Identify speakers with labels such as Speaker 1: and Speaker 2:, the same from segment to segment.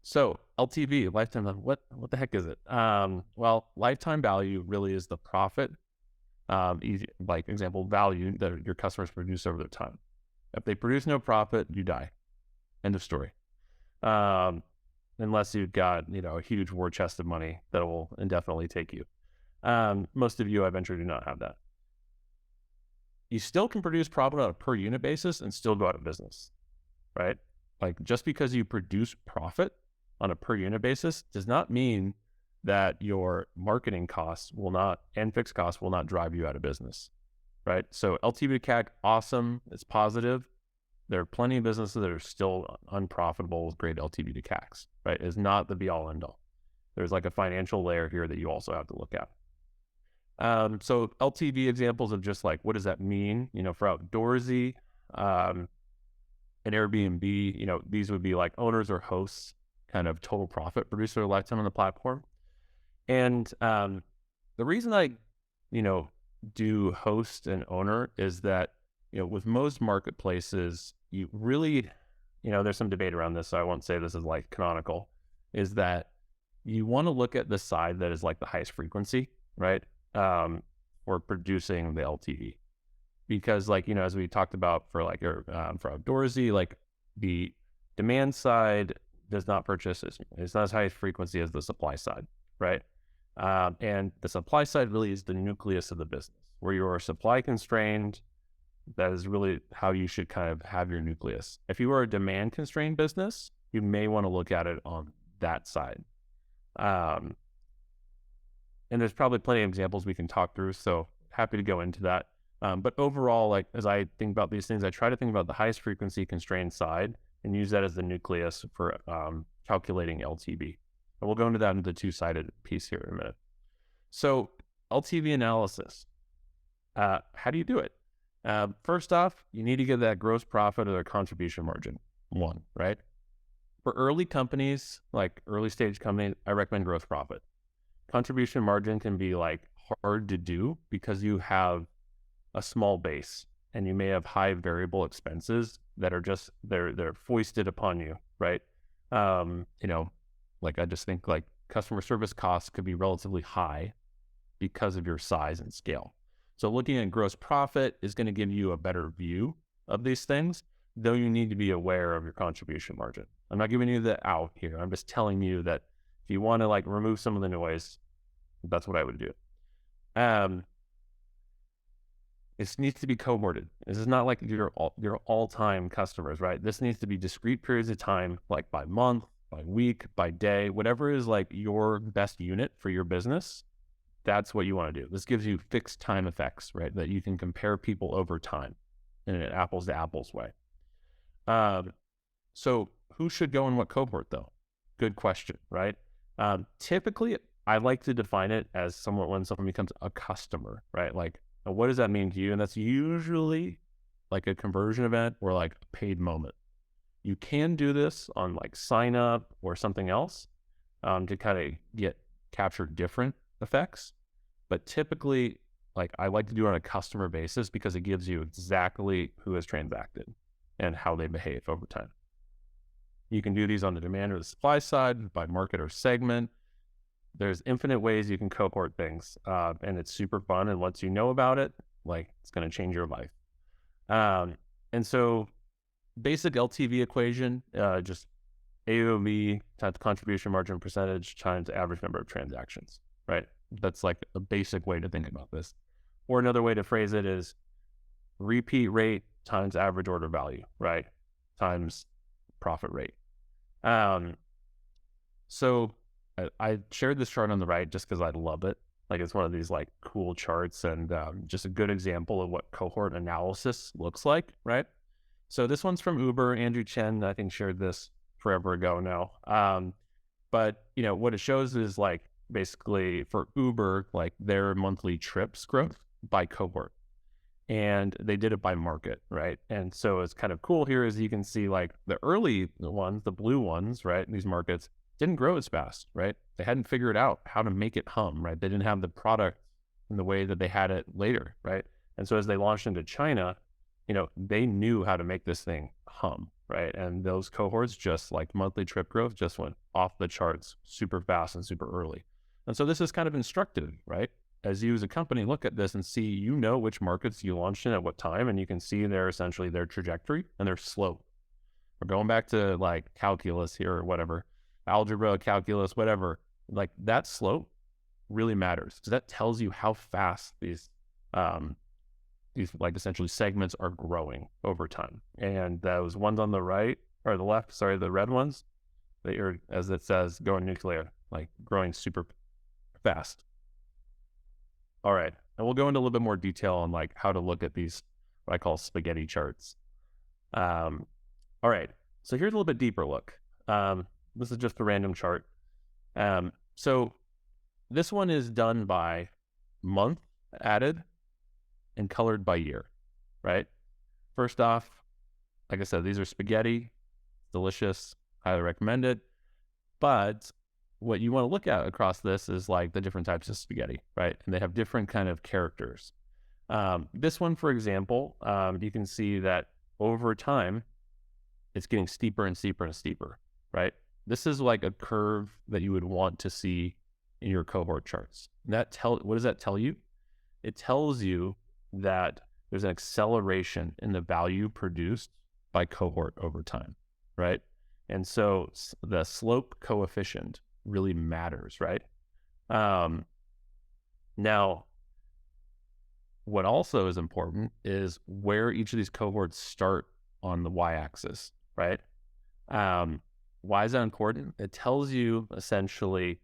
Speaker 1: So LTV, lifetime, what the heck is it? Well, lifetime value really is the profit, like example, value that your customers produce over their time. If they produce no profit, you die. End of story. Um, Unless you've got, a huge war chest of money that will indefinitely take you. Most of you, I venture, do not have that. You still can produce profit on a per unit basis and still go out of business, right? Like just because you produce profit on a per unit basis does not mean that your marketing costs will not and fixed costs will not drive you out of business, right? So LTV to CAC, awesome. It's positive. There are plenty of businesses that are still unprofitable with great LTV to CACs, right? It's not the be all end all. There's like a financial layer here that you also have to look at. So LTV examples of just like, what does that mean? For Outdoorsy, an Airbnb, these would be like owners or hosts kind of total profit producer their lifetime on the platform. And the reason I, do host and owner is that, with most marketplaces, you really, there's some debate around this, so I won't say this is like canonical, is that you want to look at the side that is like the highest frequency, right? Or producing the LTV. Because like, as we talked about for like for Outdoorsy, like the demand side does not purchase, it's not as high frequency as the supply side, right? And the supply side really is the nucleus of the business. Where you're supply constrained, that is really how you should kind of have your nucleus. If you are a demand constrained business, you may want to look at it on that side. And there's probably plenty of examples we can talk through, so happy to go into that. But overall, like as I think about these things, I try to think about the highest frequency constrained side and use that as the nucleus for calculating LTV. And we'll go into that into the two-sided piece here in a minute. So LTV analysis, how do you do it? First off, you need to get that gross profit or their contribution margin, one, right? For early companies, like early stage companies, I recommend gross profit. Contribution margin can be like hard to do because you have a small base and you may have high variable expenses that are just they're foisted upon you, right? Like I just think like customer service costs could be relatively high because of your size and scale. So looking at gross profit is going to give you a better view of these things, though you need to be aware of your contribution margin. I'm not giving you the out here. I'm just telling you that if you want to like remove some of the noise, that's what I would do. It needs to be cohorted. This is not like your all-time customers, right? This needs to be discrete periods of time, like by month, by week, by day, whatever is like your best unit for your business. That's what you want to do. This gives you fixed time effects, right? That you can compare people over time in an apples to apples way. So who should go in what cohort though? Good question, right? Typically, I like to define it as when someone becomes a customer, right? Like, what does that mean to you? And that's usually like a conversion event or like a paid moment. You can do this on like sign up or something else to kind of capture different effects. But typically, like I like to do it on a customer basis because it gives you exactly who has transacted and how they behave over time. You can do these on the demand or the supply side by market or segment. There's infinite ways you can cohort things, and it's super fun. And once you know about it, like it's going to change your life. And so basic LTV equation, just AOV times contribution margin percentage times average number of transactions, right? That's like a basic way to think about this. Or another way to phrase it is repeat rate times average order value, right? Times profit rate. So I shared this chart on the right just because I love it. Like it's one of these like cool charts and just a good example of what cohort analysis looks like, right? So this one's from Uber. Andrew Chen, I think, shared this forever ago now. But what it shows is like basically for Uber, like their monthly trips growth by cohort. And they did it by market, right? And so it's kind of cool here is you can see like the early ones, the blue ones, right? These markets didn't grow as fast, right? They hadn't figured out how to make it hum, right? They didn't have the product in the way that they had it later, right? And so as they launched into China, they knew how to make this thing hum, right? And those cohorts, just like monthly trip growth, just went off the charts super fast and super early. And so this is kind of instructive, right? As you as a company look at this and see, which markets you launched in at what time, and you can see essentially their trajectory and their slope. We're going back to like calculus here or whatever, algebra, calculus, whatever. Like that slope really matters because that tells you how fast these like essentially segments are growing over time. And those ones on the right or the left, sorry, the red ones, they are, as it says, going nuclear, like growing super fast. All right. And we'll go into a little bit more detail on like how to look at these, what I call spaghetti charts. All right. So here's a little bit deeper look. This is just a random chart. So this one is done by month added and colored by year, right? First off, like I said, these are spaghetti, delicious, highly recommended. But what you want to look at across this is like the different types of spaghetti, right? And they have different kind of characters. This one, for example, you can see that over time, it's getting steeper and steeper and steeper, right? This is like a curve that you would want to see in your cohort charts. What does that tell you? It tells you that there's an acceleration in the value produced by cohort over time, right? And so the slope coefficient really matters, right? Now, what also is important is where each of these cohorts start on the y-axis, right? Why is that important? It tells you essentially,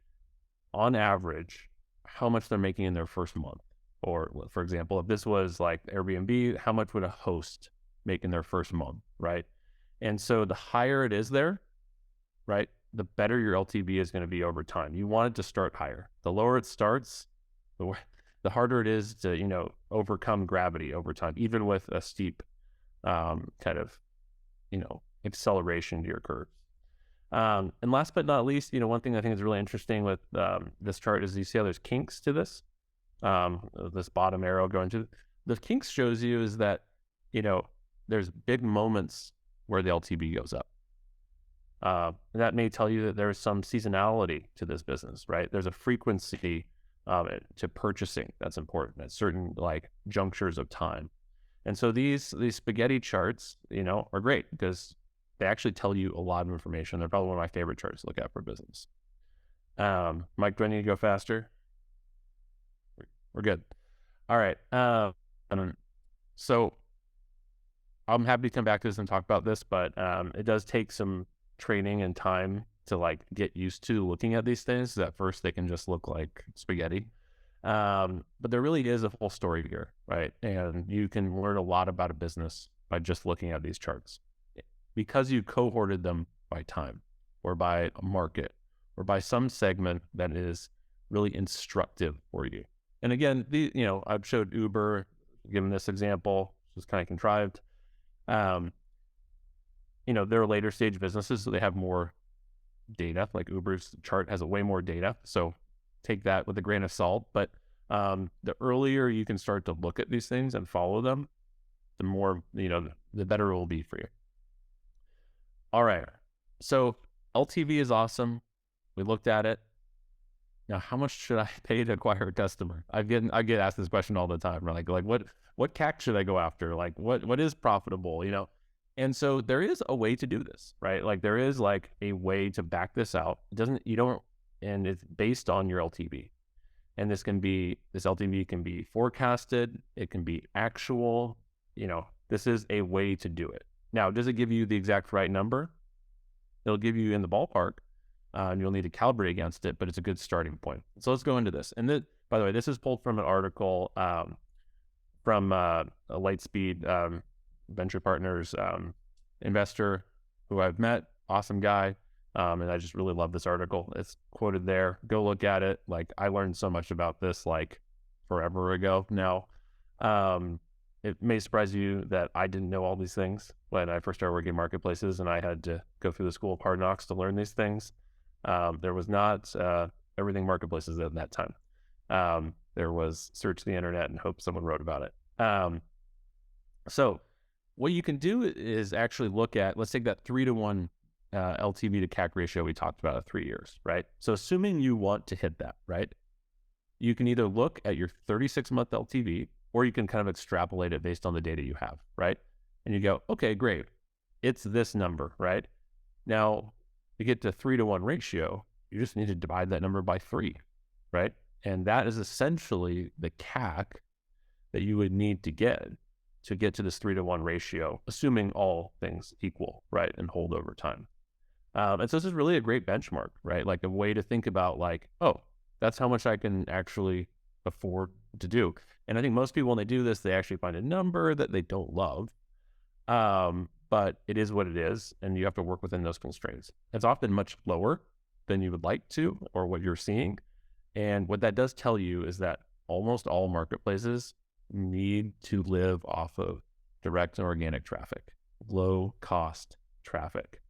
Speaker 1: on average, how much they're making in their first month. Or, for example, if this was like Airbnb, how much would a host make in their first month, right? And so the higher it is there, right, the better your LTV is going to be over time. You want it to start higher. The lower it starts, the harder it is to, overcome gravity over time, even with a steep kind of, acceleration to your curves. And last but not least, one thing I think is really interesting with this chart is you see how there's kinks to this. This bottom arrow going to the kinks shows you is that, there's big moments where the LTV goes up. That may tell you that there's some seasonality to this business, right? There's a frequency to purchasing that's important at certain like junctures of time. And so these spaghetti charts, are great because they actually tell you a lot of information. They're probably one of my favorite charts to look at for business. Mike, do I need to go faster? We're good. All right. So I'm happy to come back to this and talk about this, but it does take some training and time to like get used to looking at these things. At first, they can just look like spaghetti. But there really is a full story here, right? And you can learn a lot about a business by just looking at these charts. Because you cohorted them by time or by a market or by some segment that is really instructive for you. And again, I've showed Uber, given this example, which is kind of contrived. They're later stage businesses, so they have more data. Like Uber's chart has way more data, so take that with a grain of salt. But the earlier you can start to look at these things and follow them, the more, the better it will be for you. All right, so LTV is awesome. We looked at it. Now, how much should I pay to acquire a customer? I get asked this question all the time. Like what CAC should I go after? Like what is profitable? And so there is a way to do this, right? Like there is like a way to back this out. And it's based on your LTV. And this LTV can be forecasted. It can be actual. This is a way to do it. Now, does it give you the exact right number? It'll give you in the ballpark. And you'll need to calibrate against it, but it's a good starting point. So let's go into this. And by the way, this is pulled from an article from a Lightspeed Venture Partners investor who I've met, awesome guy. And I just really love this article. It's quoted there. Go look at it. Like I learned so much about this like forever ago now. It may surprise you that I didn't know all these things when I first started working in marketplaces and I had to go through the school of hard knocks to learn these things. There was not everything marketplaces at that time. There was search the internet and hope someone wrote about it. So what you can do is actually look at, let's take that 3-to-1 LTV to CAC ratio we talked about at 3 years, right? So assuming you want to hit that, right? You can either look at your 36-month LTV, or you can kind of extrapolate it based on the data you have, right? And you go, okay, great. It's this number, right? Now, to get to 3-to-1 ratio, you just need to divide that number by 3, right? And that is essentially the CAC that you would need to get to this 3-to-1 ratio, assuming all things equal, right? And hold over time. And so this is really a great benchmark, right? Like a way to think about like, oh, that's how much I can actually afford to do. And I think most people, when they do this, they actually find a number that they don't love. But it is what it is, and you have to work within those constraints. It's often much lower than you would like to, or what you're seeing. And what that does tell you is that almost all marketplaces need to live off of direct and organic traffic, low cost traffic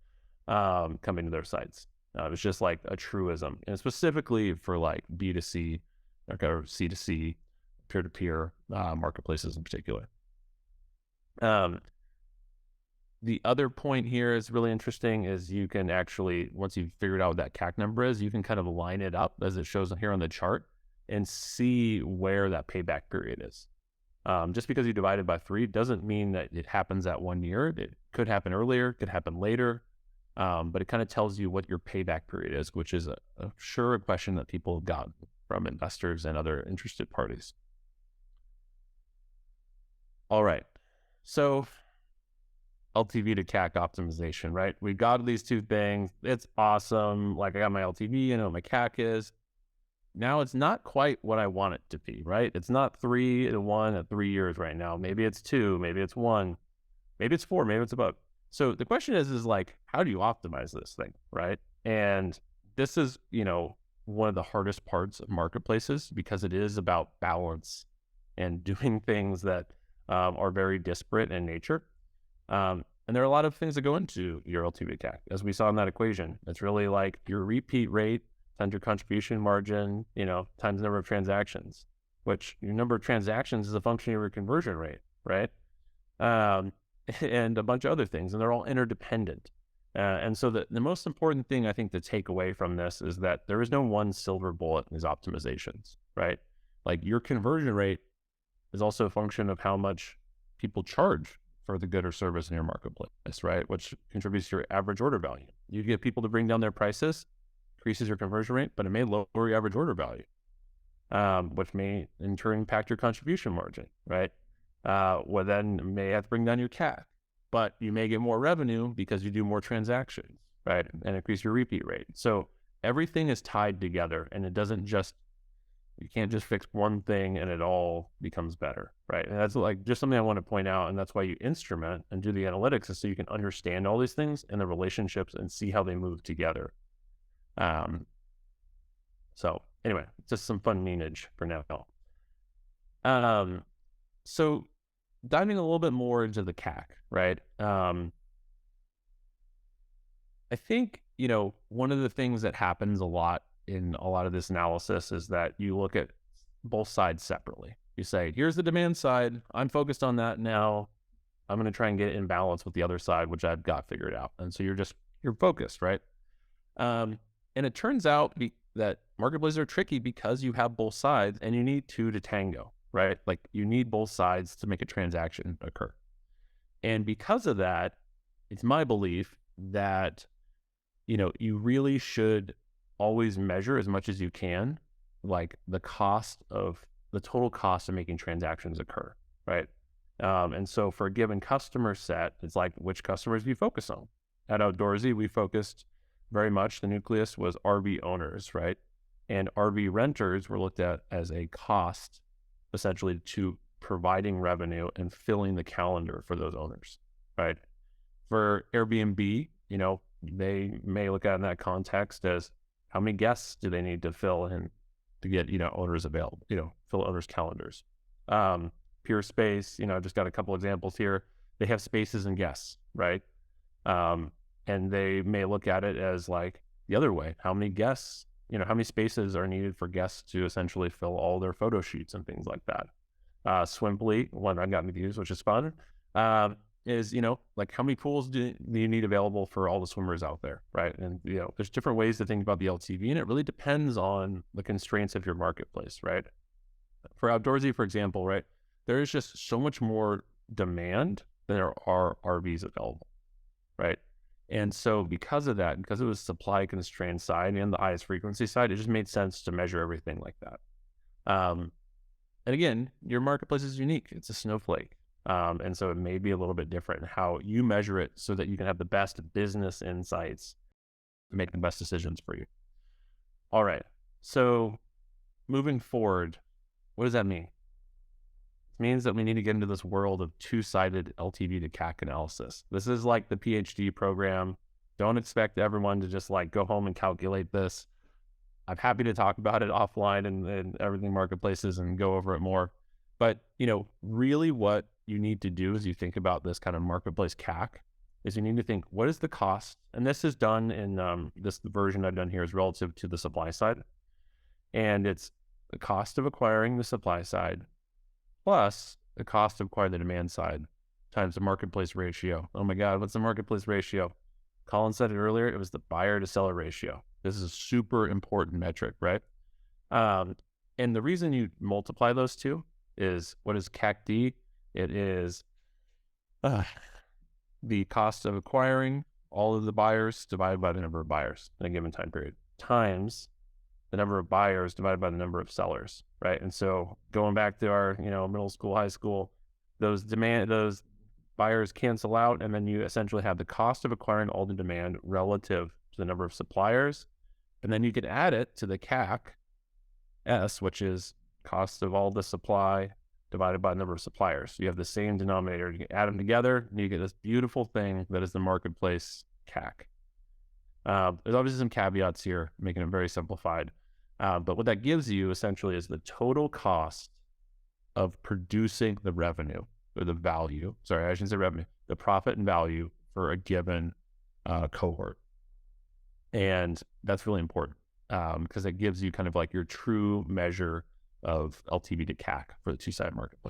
Speaker 1: coming to their sites. It's just like a truism, and specifically for like B2C or C2C, peer-to-peer marketplaces in particular. The other point here is really interesting is you can actually, once you've figured out what that CAC number is, you can kind of line it up as it shows here on the chart and see where that payback period is. Just because you divide it by 3 doesn't mean that it happens at 1 year. It could happen earlier, could happen later, but it kind of tells you what your payback period is, which is a sure question that people have gotten from investors and other interested parties. All right, so LTV to CAC optimization, right? We've got these two things. It's awesome. Like I got my LTV, I know what my CAC is. Now it's not quite what I want it to be, right? It's not 3-to-1 at 3 years right now. Maybe it's 2, maybe it's 1, maybe it's 4, maybe it's above. So the question is like, how do you optimize this thing, right? And this is, one of the hardest parts of marketplaces, because it is about balance and doing things that are very disparate in nature. And there are a lot of things that go into your LTV CAC, as we saw in that equation. It's really like your repeat rate times your contribution margin, times the number of transactions, which your number of transactions is a function of your conversion rate, right? And a bunch of other things, and they're all interdependent. And so the most important thing I think to take away from this is that there is no one silver bullet in these optimizations, right? Like your conversion rate is also a function of how much people charge for the good or service in your marketplace, right? Which contributes to your average order value. You get people to bring down their prices, increases your conversion rate, but it may lower your average order value, which may in turn impact your contribution margin, right? Well, then may have to bring down your CAC, but you may get more revenue because you do more transactions, right? And increase your repeat rate. So everything is tied together, and you can't just fix one thing and it all becomes better, right? And that's like just something I want to point out. And that's why you instrument and do the analytics, is so you can understand all these things and the relationships and see how they move together. So anyway, just some fun meanage for now. So diving a little bit more into the CAC, right? I think, one of the things that happens a lot in a lot of this analysis is that you look at both sides separately. You say, here's the demand side. I'm focused on that now. I'm going to try and get it in balance with the other side, which I've got figured out. And so you're focused, right? And it turns out that marketplaces are tricky because you have both sides and you need two to tango, right? Like you need both sides to make a transaction occur. And because of that, it's my belief that, you really should always measure as much as you can, like the total cost of making transactions occur, right? And so for a given customer set, it's like, which customers do you focus on? At Outdoorsy, we focused very much, the nucleus was RV owners, right? And RV renters were looked at as a cost, essentially, to providing revenue and filling the calendar for those owners, right? For Airbnb, they may look at it in that context as how many guests do they need to fill in to get, owners available, fill owners' calendars. Pure Space, I've just got a couple examples here. They have spaces and guests, right? And they may look at it as like the other way. How many guests, how many spaces are needed for guests to essentially fill all their photo sheets and things like that. Swimply, one I've gotten to use, which is fun. is, like how many pools do you need available for all the swimmers out there, right? And, there's different ways to think about the LTV, and it really depends on the constraints of your marketplace, right? For Outdoorsy, for example, right, there is just so much more demand than there are RVs available, right? And so because of that, because it was supply constrained side and the highest frequency side, it just made sense to measure everything like that. Um, and again, your marketplace is unique. It's a snowflake. And so it may be a little bit different in how you measure it so that you can have the best business insights to make the best decisions for you. All right. So moving forward, what does that mean? It means that we need to get into this world of two-sided LTV to CAC analysis. This is like the PhD program. Don't expect everyone to just like go home and calculate this. I'm happy to talk about it offline and everything marketplaces and go over it more. But, really what you need to do as you think about this kind of marketplace CAC is you need to think, what is the cost? And this is done in this version I've done here is relative to the supply side. And it's the cost of acquiring the supply side plus the cost of acquiring the demand side times the marketplace ratio. Oh my God, what's the marketplace ratio? Colin said it earlier, it was the buyer to seller ratio. This is a super important metric, right? And the reason you multiply those two is, what is CAC-D? It is the cost of acquiring all of the buyers divided by the number of buyers in a given time period times the number of buyers divided by the number of sellers, right? And so going back to our, middle school, high school, those buyers cancel out, and then you essentially have the cost of acquiring all the demand relative to the number of suppliers, and then you can add it to the CAC, which is cost of all the supply divided by the number of suppliers. So you have the same denominator. You can add them together, and you get this beautiful thing that is the marketplace CAC. There's obviously some caveats here, making it very simplified. But what that gives you essentially is the total cost of producing the revenue or the value. Sorry, I shouldn't say revenue, the profit and value for a given cohort. And that's really important because it gives you kind of like your true measure of LTV to CAC for the two-sided marketplace.